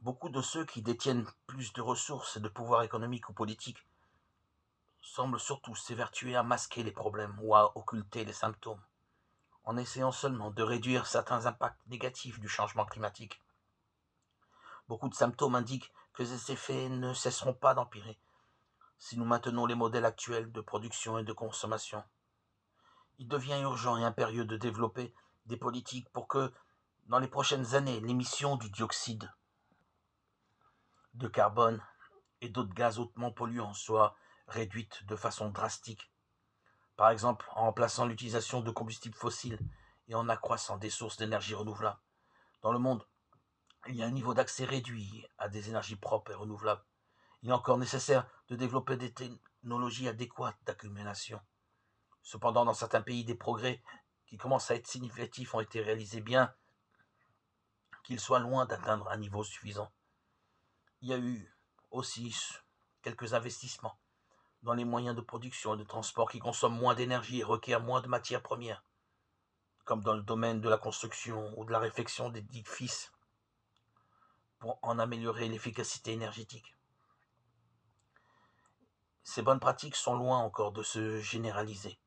Beaucoup de ceux qui détiennent plus de ressources et de pouvoir économique ou politique semblent surtout s'évertuer à masquer les problèmes ou à occulter les symptômes, en essayant seulement de réduire certains impacts négatifs du changement climatique. Beaucoup de symptômes indiquent que ces effets ne cesseront pas d'empirer si nous maintenons les modèles actuels de production et de consommation. Il devient urgent et impérieux de développer des politiques pour que, dans les prochaines années, l'émission du dioxyde de carbone et d'autres gaz hautement polluants soit réduite de façon drastique, par exemple en remplaçant l'utilisation de combustibles fossiles et en accroissant des sources d'énergie renouvelables. Dans le monde, il y a un niveau d'accès réduit à des énergies propres et renouvelables. Il est encore nécessaire de développer des technologies adéquates d'accumulation. Cependant, dans certains pays, des progrès qui commencent à être significatifs ont été réalisés, bien qu'ils soient loin d'atteindre un niveau suffisant. Il y a eu aussi quelques investissements dans les moyens de production et de transport qui consomment moins d'énergie et requièrent moins de matières premières, comme dans le domaine de la construction ou de la réfection d'édifices, pour en améliorer l'efficacité énergétique. Ces bonnes pratiques sont loin encore de se généraliser.